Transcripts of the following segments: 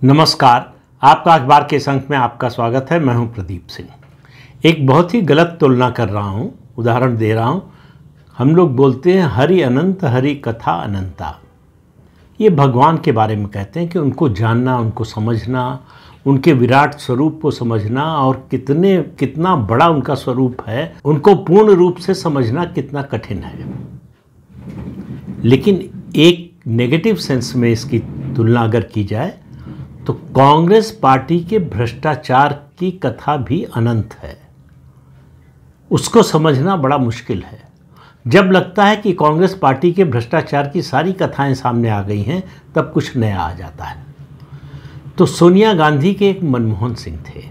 नमस्कार, आपका अखबार के इस अंक में आपका स्वागत है। मैं हूं प्रदीप सिंह। एक बहुत ही गलत तुलना कर रहा हूं, उदाहरण दे रहा हूं। हम लोग बोलते हैं हरि अनंत हरि कथा अनंता। ये भगवान के बारे में कहते हैं कि उनको जानना, उनको समझना, उनके विराट स्वरूप को समझना और कितना बड़ा उनका स्वरूप है, उनको पूर्ण रूप से समझना कितना कठिन है। लेकिन एक नेगेटिव सेंस में इसकी तुलना अगर की जाए तो कांग्रेस पार्टी के भ्रष्टाचार की कथा भी अनंत है। उसको समझना बड़ा मुश्किल है। जब लगता है कि कांग्रेस पार्टी के भ्रष्टाचार की सारी कथाएं सामने आ गई हैं, तब कुछ नया आ जाता है। तो सोनिया गांधी के एक मनमोहन सिंह थे,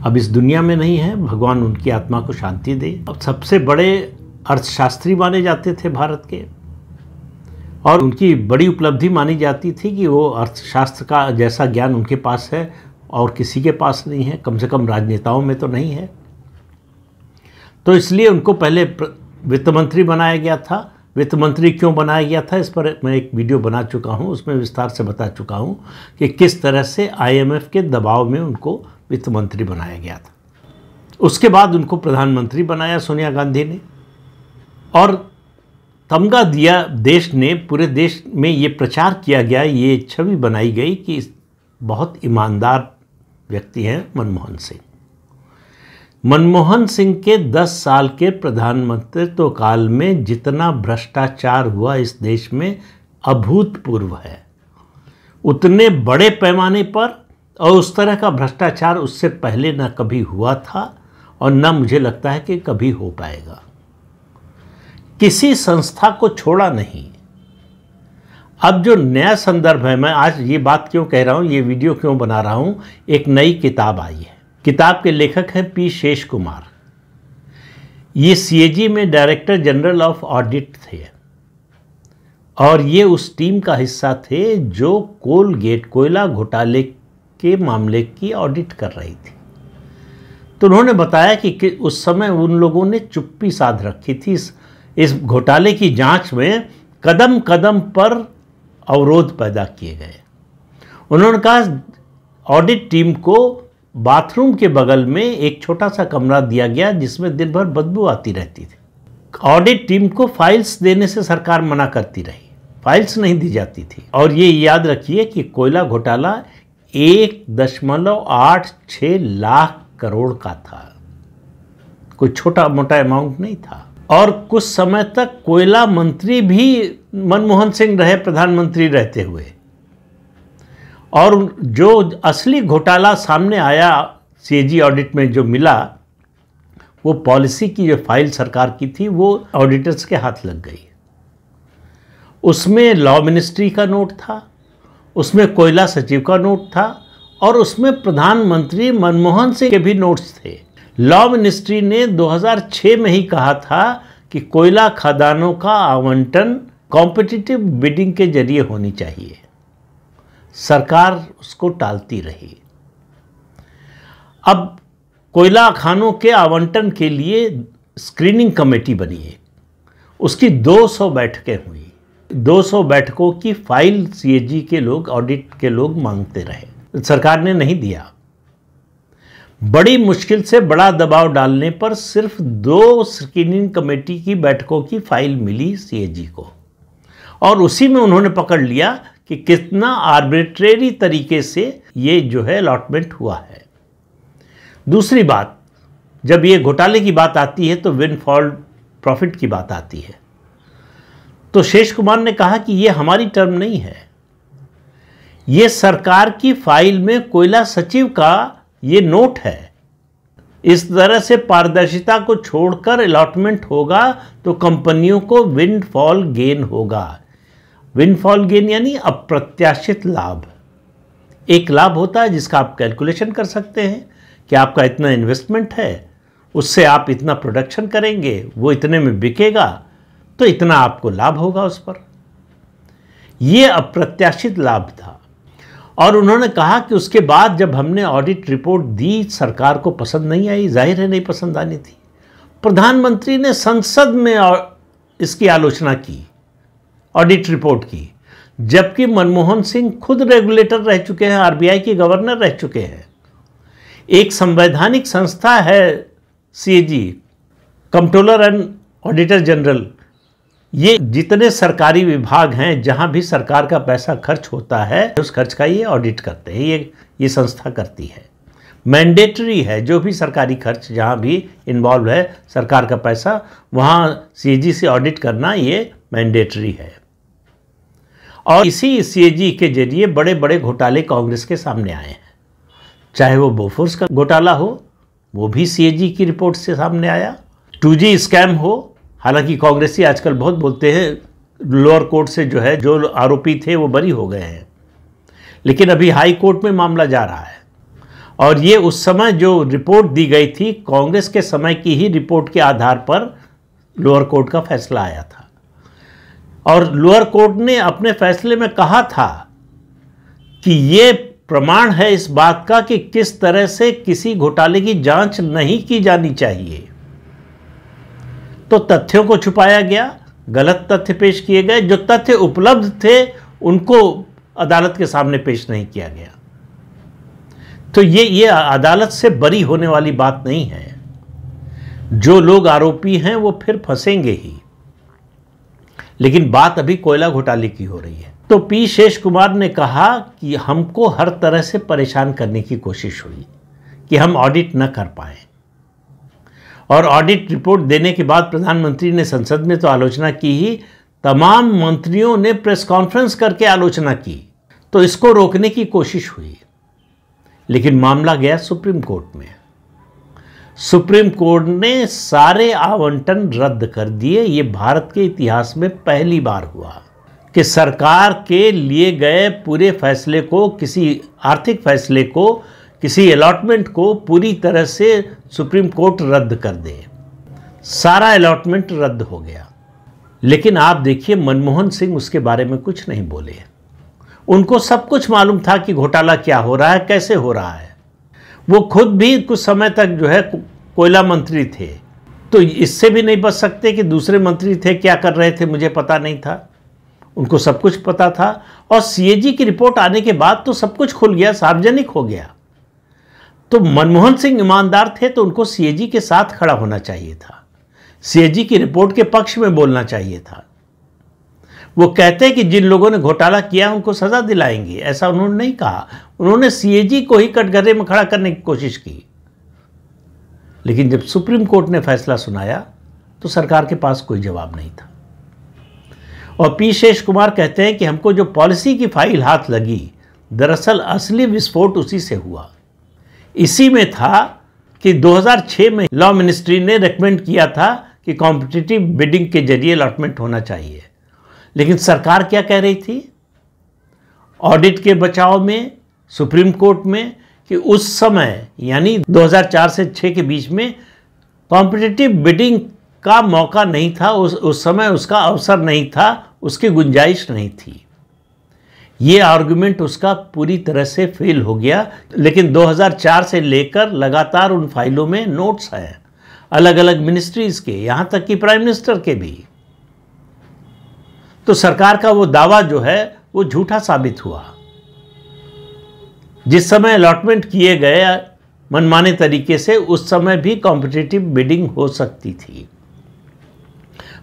अब इस दुनिया में नहीं है, भगवान उनकी आत्मा को शांति दे। अब सबसे बड़े अर्थशास्त्री माने जाते थे भारत के, और उनकी बड़ी उपलब्धि मानी जाती थी कि वो अर्थशास्त्र का जैसा ज्ञान उनके पास है और किसी के पास नहीं है, कम से कम राजनेताओं में तो नहीं है। तो इसलिए उनको पहले वित्त मंत्री बनाया गया था। वित्त मंत्री क्यों बनाया गया था, इस पर मैं एक वीडियो बना चुका हूँ, उसमें विस्तार से बता चुका हूँ कि किस तरह से IMF के दबाव में उनको वित्त मंत्री बनाया गया था। उसके बाद उनको प्रधानमंत्री बनाया सोनिया गांधी ने, और तमगा दिया देश ने, पूरे देश में ये प्रचार किया गया, ये छवि बनाई गई कि बहुत ईमानदार व्यक्ति हैं मनमोहन सिंह। मनमोहन सिंह के 10 साल के प्रधानमंत्रित्व काल में जितना भ्रष्टाचार हुआ इस देश में अभूतपूर्व है। उतने बड़े पैमाने पर और उस तरह का भ्रष्टाचार उससे पहले न कभी हुआ था और न मुझे लगता है कि कभी हो पाएगा। किसी संस्था को छोड़ा नहीं। अब जो नया संदर्भ है, मैं आज ये बात क्यों कह रहा हूँ, ये वीडियो क्यों बना रहा हूँ, एक नई किताब आई है। किताब के लेखक हैं पी शेष कुमार। ये CAG में डायरेक्टर जनरल ऑफ ऑडिट थे और ये उस टीम का हिस्सा थे जो कोलगेट कोयला घोटाले के मामले की ऑडिट कर रही थी। तो उन्होंने बताया कि उस समय उन लोगों ने चुप्पी साध रखी थी। इस घोटाले की जांच में कदम कदम पर अवरोध पैदा किए गए। उन्होंने कहा ऑडिट टीम को बाथरूम के बगल में एक छोटा सा कमरा दिया गया जिसमें दिन भर बदबू आती रहती थी। ऑडिट टीम को फाइल्स देने से सरकार मना करती रही, फाइल्स नहीं दी जाती थी। और ये याद रखिए कि कोयला घोटाला 1.86 लाख करोड़ का था, कोई छोटा मोटा अमाउंट नहीं था। और कुछ समय तक कोयला मंत्री भी मनमोहन सिंह रहे, प्रधानमंत्री रहते हुए। और जो असली घोटाला सामने आया CAG ऑडिट में जो मिला, वो पॉलिसी की जो फाइल सरकार की थी वो ऑडिटर्स के हाथ लग गई। उसमें लॉ मिनिस्ट्री का नोट था, उसमें कोयला सचिव का नोट था और उसमें प्रधानमंत्री मनमोहन सिंह के भी नोट्स थे। लॉ मिनिस्ट्री ने 2006 में ही कहा था कि कोयला खदानों का आवंटन कॉम्पिटिटिव बिडिंग के जरिए होनी चाहिए। सरकार उसको टालती रही। अब कोयला खानों के आवंटन के लिए स्क्रीनिंग कमेटी बनी है, उसकी 200 बैठकें हुई। 200 बैठकों की फाइल CAG के लोग, ऑडिट के लोग मांगते रहे, सरकार ने नहीं दिया। बड़ी मुश्किल से बड़ा दबाव डालने पर सिर्फ 2 स्क्रीनिंग कमेटी की बैठकों की फाइल मिली CAG को, और उसी में उन्होंने पकड़ लिया कि कितना आर्बिट्रेरी तरीके से ये जो है अलॉटमेंट हुआ है। दूसरी बात, जब ये घोटाले की बात आती है तो विंडफॉल प्रॉफिट की बात आती है। तो शेष कुमार ने कहा कि ये हमारी टर्म नहीं है, ये सरकार की फाइल में कोयला सचिव का ये नोट है। इस तरह से पारदर्शिता को छोड़कर अलॉटमेंट होगा तो कंपनियों को विंडफॉल गेन होगा। विंडफॉल गेन यानी अप्रत्याशित लाभ। एक लाभ होता है जिसका आप कैलकुलेशन कर सकते हैं कि आपका इतना इन्वेस्टमेंट है, उससे आप इतना प्रोडक्शन करेंगे, वो इतने में बिकेगा तो इतना आपको लाभ होगा उस पर। ये अप्रत्याशित लाभ था। और उन्होंने कहा कि उसके बाद जब हमने ऑडिट रिपोर्ट दी, सरकार को पसंद नहीं आई, जाहिर है नहीं पसंद आनी थी। प्रधानमंत्री ने संसद में इसकी आलोचना की, ऑडिट रिपोर्ट की। जबकि मनमोहन सिंह खुद रेगुलेटर रह चुके हैं, आरबीआई के गवर्नर रह चुके हैं। एक संवैधानिक संस्था है CAG, controller and auditor general. ये जितने सरकारी विभाग हैं जहां भी सरकार का पैसा खर्च होता है उस खर्च का ये ऑडिट करते हैं, ये संस्था करती है। मैंडेटरी है, जो भी सरकारी खर्च जहां भी इन्वॉल्व है सरकार का पैसा, वहां सीएजी से ऑडिट करना ये मैंडेटरी है। और इसी सीएजी के जरिए बड़े बड़े घोटाले कांग्रेस के सामने आए हैं। चाहे वो बोफोर्स का घोटाला हो, वो भी सीएजी की रिपोर्ट से सामने आया। 2G स्कैम हो, हालांकि कांग्रेसी आजकल बहुत बोलते हैं लोअर कोर्ट से जो आरोपी थे वो बरी हो गए हैं, लेकिन अभी हाई कोर्ट में मामला जा रहा है। और ये उस समय जो रिपोर्ट दी गई थी कांग्रेस के समय की ही रिपोर्ट के आधार पर लोअर कोर्ट का फैसला आया था। और लोअर कोर्ट ने अपने फैसले में कहा था कि ये प्रमाण है इस बात का कि किस तरह से किसी घोटाले की जांच नहीं की जानी चाहिए। तो तथ्यों को छुपाया गया, गलत तथ्य पेश किए गए, जो तथ्य उपलब्ध थे उनको अदालत के सामने पेश नहीं किया गया। तो ये अदालत से बरी होने वाली बात नहीं है। जो लोग आरोपी हैं वो फिर फंसेंगे ही। लेकिन बात अभी कोयला घोटाले की हो रही है। तो पी शेष कुमार ने कहा कि हमको हर तरह से परेशान करने की कोशिश हुई कि हम ऑडिट न कर पाए। और ऑडिट रिपोर्ट देने के बाद प्रधानमंत्री ने संसद में तो आलोचना की ही, तमाम मंत्रियों ने प्रेस कॉन्फ्रेंस करके आलोचना की। तो इसको रोकने की कोशिश हुई, लेकिन मामला गया सुप्रीम कोर्ट में। सुप्रीम कोर्ट ने सारे आवंटन रद्द कर दिए। ये भारत के इतिहास में पहली बार हुआ कि सरकार के लिए गए पूरे फैसले को, किसी आर्थिक फैसले को, किसी अलॉटमेंट को पूरी तरह से सुप्रीम कोर्ट रद्द कर दे। सारा अलॉटमेंट रद्द हो गया। लेकिन आप देखिए मनमोहन सिंह उसके बारे में कुछ नहीं बोले। उनको सब कुछ मालूम था कि घोटाला क्या हो रहा है, कैसे हो रहा है। वो खुद भी कुछ समय तक कोयला मंत्री थे, तो इससे भी नहीं बच सकते कि दूसरे मंत्री थे क्या कर रहे थे मुझे पता नहीं था। उनको सब कुछ पता था। और सीएजी की रिपोर्ट आने के बाद तो सब कुछ खुल गया, सार्वजनिक हो गया। तो मनमोहन सिंह ईमानदार थे तो उनको सीएजी के साथ खड़ा होना चाहिए था, सीएजी की रिपोर्ट के पक्ष में बोलना चाहिए था। वो कहते हैं कि जिन लोगों ने घोटाला किया उनको सजा दिलाएंगे, ऐसा उन्होंने नहीं कहा। उन्होंने सीएजी को ही कटघरे में खड़ा करने की कोशिश की। लेकिन जब सुप्रीम कोर्ट ने फैसला सुनाया तो सरकार के पास कोई जवाब नहीं था। और पी शेष कुमार कहते हैं कि हमको जो पॉलिसी की फाइल हाथ लगी, दरअसल असली विस्फोट उसी से हुआ। इसी में था कि 2006 में लॉ मिनिस्ट्री ने रेकमेंड किया था कि कॉम्पिटिटिव बिडिंग के जरिए अलॉटमेंट होना चाहिए। लेकिन सरकार क्या कह रही थी ऑडिट के बचाव में सुप्रीम कोर्ट में कि उस समय यानी 2004 से 6 के बीच में कॉम्पिटिटिव बिडिंग का मौका नहीं था, उस समय उसका अवसर नहीं था, उसकी गुंजाइश नहीं थी। ये आर्गुमेंट उसका पूरी तरह से फेल हो गया। लेकिन 2004 से लेकर लगातार उन फाइलों में नोट्स हैं अलग अलग मिनिस्ट्रीज के, यहाँ तक कि प्राइम मिनिस्टर के भी। तो सरकार का वो दावा जो है वो झूठा साबित हुआ। जिस समय अलॉटमेंट किए गए मनमाने तरीके से, उस समय भी कॉम्पिटिटिव बिडिंग हो सकती थी।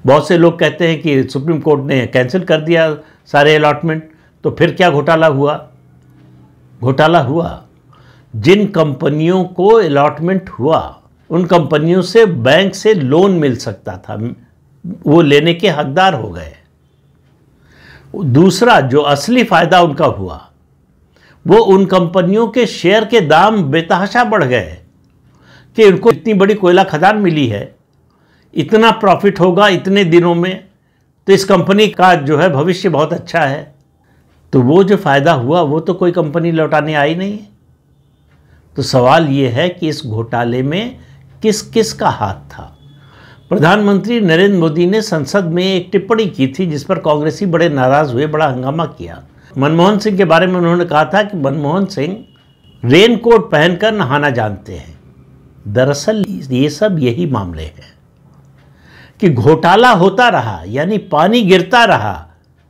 बहुत से लोग कहते हैं कि सुप्रीम कोर्ट ने कैंसिल कर दिया सारे अलॉटमेंट, तो फिर क्या घोटाला हुआ? घोटाला हुआ जिन कंपनियों को अलॉटमेंट हुआ उन कंपनियों से बैंक से लोन मिल सकता था, वो लेने के हकदार हो गए। दूसरा जो असली फायदा उनका हुआ वो उन कंपनियों के शेयर के दाम बेतहाशा बढ़ गए कि उनको इतनी बड़ी कोयला खदान मिली है, इतना प्रॉफिट होगा इतने दिनों में, तो इस कंपनी का जो है भविष्य बहुत अच्छा है। तो वो जो फ़ायदा हुआ वो तो कोई कंपनी लौटाने आई नहीं। तो सवाल ये है कि इस घोटाले में किस किस का हाथ था। प्रधानमंत्री नरेंद्र मोदी ने संसद में एक टिप्पणी की थी जिस पर कांग्रेसी बड़े नाराज़ हुए, बड़ा हंगामा किया। मनमोहन सिंह के बारे में उन्होंने कहा था कि मनमोहन सिंह रेनकोट पहनकर नहाना जानते हैं। दरअसल ये सब यही मामले हैं कि घोटाला होता रहा, यानी पानी गिरता रहा,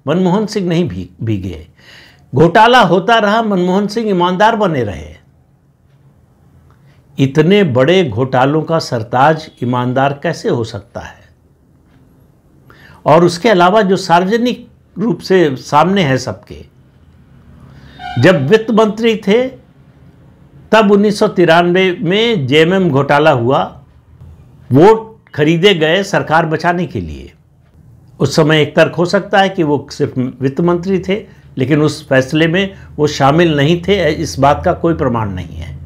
मनमोहन सिंह नहीं भीगे। घोटाला होता रहा, मनमोहन सिंह ईमानदार बने रहे। इतने बड़े घोटालों का सरताज ईमानदार कैसे हो सकता है? और उसके अलावा जो सार्वजनिक रूप से सामने है सबके, जब वित्त मंत्री थे तब 1993 में जेएमएम घोटाला हुआ, वोट खरीदे गए सरकार बचाने के लिए। उस समय एक तर्क हो सकता है कि वो सिर्फ वित्त मंत्री थे, लेकिन उस फैसले में वो शामिल नहीं थे, इस बात का कोई प्रमाण नहीं है।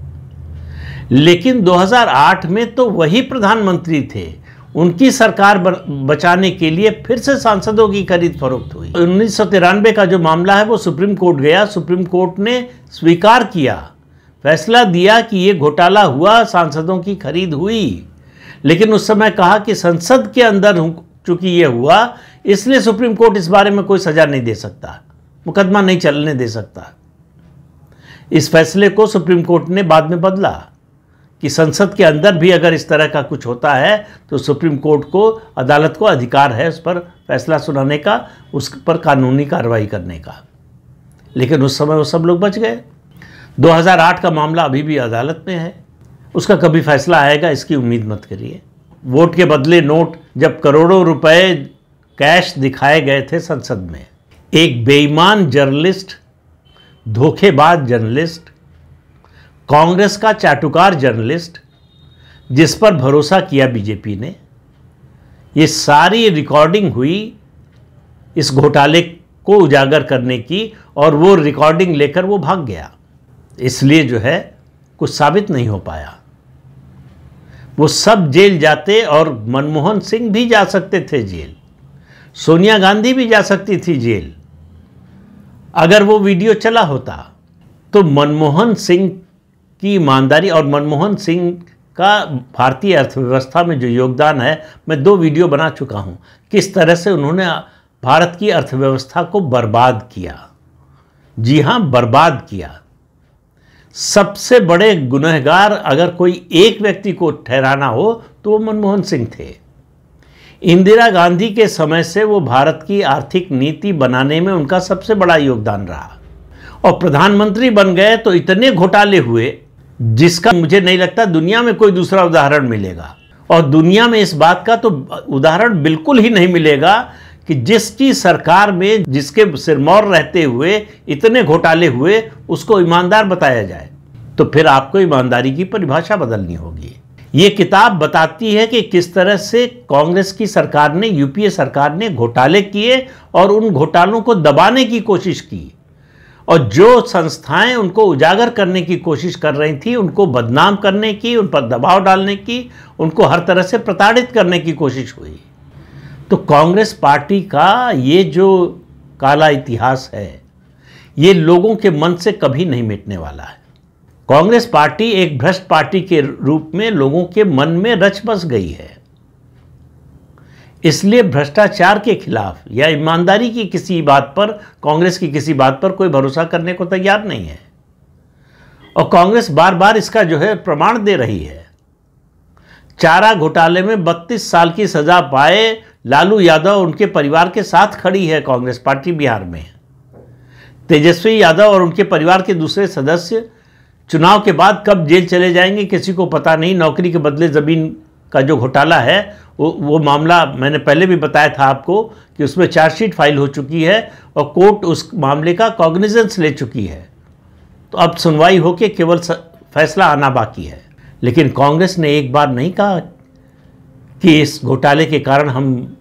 लेकिन 2008 में तो वही प्रधानमंत्री थे, उनकी सरकार बचाने के लिए फिर से सांसदों की खरीद फरोख्त हुई। 1993 का जो मामला है वो सुप्रीम कोर्ट गया। सुप्रीम कोर्ट ने स्वीकार किया, फैसला दिया कि ये घोटाला हुआ, सांसदों की खरीद हुई, लेकिन उस समय कहा कि संसद के अंदर चूंकि ये हुआ इसलिए सुप्रीम कोर्ट इस बारे में कोई सजा नहीं दे सकता, मुकदमा नहीं चलने दे सकता। इस फैसले को सुप्रीम कोर्ट ने बाद में बदला कि संसद के अंदर भी अगर इस तरह का कुछ होता है तो सुप्रीम कोर्ट को, अदालत को अधिकार है उस पर फैसला सुनाने का, उस पर कानूनी कार्रवाई करने का। लेकिन उस समय वो सब लोग बच गए। 2008 का मामला अभी भी अदालत में है, उसका कभी फैसला आएगा इसकी उम्मीद मत करिए। वोट के बदले नोट, जब करोड़ों रुपए कैश दिखाए गए थे संसद में, एक बेईमान जर्नलिस्ट, धोखेबाज जर्नलिस्ट, कांग्रेस का चाटुकार जर्नलिस्ट, जिस पर भरोसा किया बीजेपी ने, ये सारी रिकॉर्डिंग हुई इस घोटाले को उजागर करने की, और वो रिकॉर्डिंग लेकर वो भाग गया। इसलिए जो है कुछ साबित नहीं हो पाया। वो सब जेल जाते, और मनमोहन सिंह भी जा सकते थे जेल, सोनिया गांधी भी जा सकती थी जेल। अगर वो वीडियो चला होता तो मनमोहन सिंह की ईमानदारी और मनमोहन सिंह का भारतीय अर्थव्यवस्था में जो योगदान है, मैं 2 वीडियो बना चुका हूं, किस तरह से उन्होंने भारत की अर्थव्यवस्था को बर्बाद किया। जी हां, बर्बाद किया। सबसे बड़े गुनहगार अगर कोई एक व्यक्ति को ठहराना हो तो वो मनमोहन सिंह थे। इंदिरा गांधी के समय से वो भारत की आर्थिक नीति बनाने में उनका सबसे बड़ा योगदान रहा, और प्रधानमंत्री बन गए तो इतने घोटाले हुए जिसका मुझे नहीं लगता दुनिया में कोई दूसरा उदाहरण मिलेगा। और दुनिया में इस बात का तो उदाहरण बिल्कुल ही नहीं मिलेगा कि जिसकी सरकार में, जिसके सिरमौर रहते हुए इतने घोटाले हुए, उसको ईमानदार बताया जाए। तो फिर आपको ईमानदारी की परिभाषा बदलनी होगी। ये किताब बताती है कि किस तरह से कांग्रेस की सरकार ने, यूपीए सरकार ने घोटाले किए और उन घोटालों को दबाने की कोशिश की, और जो संस्थाएं उनको उजागर करने की कोशिश कर रही थी, उनको बदनाम करने की, उन पर दबाव डालने की, उनको हर तरह से प्रताड़ित करने की कोशिश हुई। तो कांग्रेस पार्टी का ये जो काला इतिहास है, ये लोगों के मन से कभी नहीं मिटने वाला है। कांग्रेस पार्टी एक भ्रष्ट पार्टी के रूप में लोगों के मन में रच बस गई है। इसलिए भ्रष्टाचार के खिलाफ या ईमानदारी की किसी बात पर, कांग्रेस की किसी बात पर कोई भरोसा करने को तैयार नहीं है, और कांग्रेस बार बार इसका जो है प्रमाण दे रही है। चारा घोटाले में 32 साल की सजा पाए लालू यादव, उनके परिवार के साथ खड़ी है कांग्रेस पार्टी बिहार में। तेजस्वी यादव और उनके परिवार के दूसरे सदस्य चुनाव के बाद कब जेल चले जाएंगे किसी को पता नहीं। नौकरी के बदले ज़मीन का जो घोटाला है, वो मामला मैंने पहले भी बताया था आपको कि उसमें चार्जशीट फाइल हो चुकी है और कोर्ट उस मामले का कॉग्निजेंस ले चुकी है। तो अब सुनवाई होकर केवल फैसला आना बाकी है। लेकिन कांग्रेस ने एक बार नहीं कहा कि इस घोटाले के कारण हम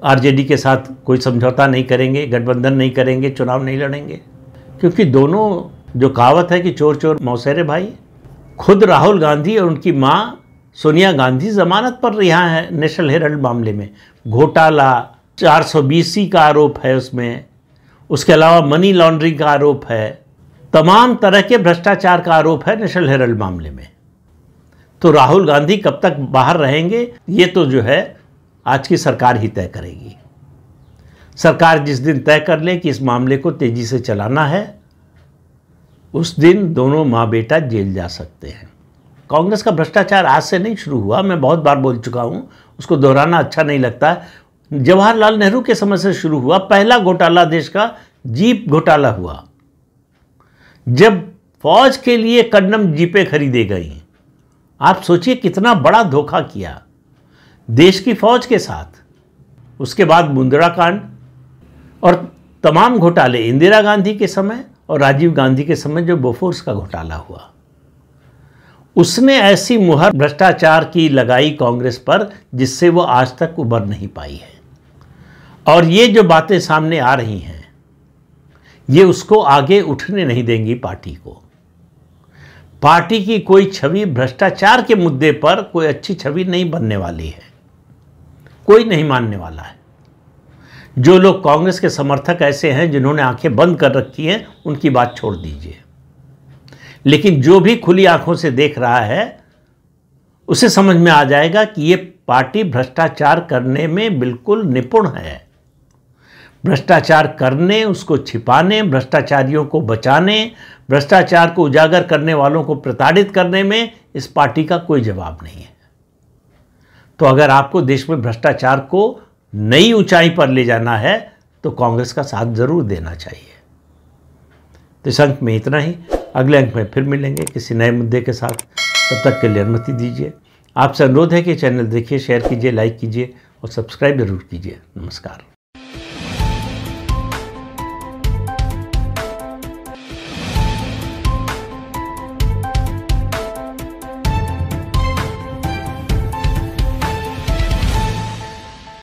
आरजेडी के साथ कोई समझौता नहीं करेंगे, गठबंधन नहीं करेंगे, चुनाव नहीं लड़ेंगे। क्योंकि दोनों, जो कहावत है कि चोर चोर मौसेरे भाई, खुद राहुल गांधी और उनकी मां सोनिया गांधी जमानत पर रिहा है नेशनल हेराल्ड मामले में। घोटाला 420C का आरोप है उसमें, उसके अलावा मनी लॉन्ड्रिंग का आरोप है, तमाम तरह के भ्रष्टाचार का आरोप है नेशनल हेराल्ड मामले में। तो राहुल गांधी कब तक बाहर रहेंगे, ये तो जो है आज की सरकार ही तय करेगी। सरकार जिस दिन तय कर ले कि इस मामले को तेजी से चलाना है, उस दिन दोनों माँ बेटा जेल जा सकते हैं। कांग्रेस का भ्रष्टाचार आज से नहीं शुरू हुआ, मैं बहुत बार बोल चुका हूँ, उसको दोहराना अच्छा नहीं लगता। जवाहरलाल नेहरू के समय से शुरू हुआ। पहला घोटाला देश का जीप घोटाला हुआ, जब फौज के लिए कन्नम जीपें खरीदी गई। आप सोचिए कितना बड़ा धोखा किया देश की फौज के साथ। उसके बाद मुंद्रा कांड और तमाम घोटाले, इंदिरा गांधी के समय और राजीव गांधी के समय जो बोफोर्स का घोटाला हुआ, उसने ऐसी मुहर भ्रष्टाचार की लगाई कांग्रेस पर जिससे वो आज तक उबर नहीं पाई है। और ये जो बातें सामने आ रही हैं ये उसको आगे उठने नहीं देंगी पार्टी को। पार्टी की कोई छवि भ्रष्टाचार के मुद्दे पर कोई अच्छी छवि नहीं बनने वाली है, कोई नहीं मानने वाला है। जो लोग कांग्रेस के समर्थक ऐसे हैं जिन्होंने आंखें बंद कर रखी हैं, उनकी बात छोड़ दीजिए। लेकिन जो भी खुली आंखों से देख रहा है उसे समझ में आ जाएगा कि ये पार्टी भ्रष्टाचार करने में बिल्कुल निपुण है। भ्रष्टाचार करने, उसको छिपाने, भ्रष्टाचारियों को बचाने, भ्रष्टाचार को उजागर करने वालों को प्रताड़ित करने में इस पार्टी का कोई जवाब नहीं है। तो अगर आपको देश में भ्रष्टाचार को नई ऊंचाई पर ले जाना है तो कांग्रेस का साथ जरूर देना चाहिए। तो इस अंक में इतना ही। अगले अंक में फिर मिलेंगे किसी नए मुद्दे के साथ। तब तक के लिए अनुमति दीजिए। आपसे अनुरोध है कि चैनल देखिए, शेयर कीजिए, लाइक कीजिए और सब्सक्राइब जरूर कीजिए। नमस्कार।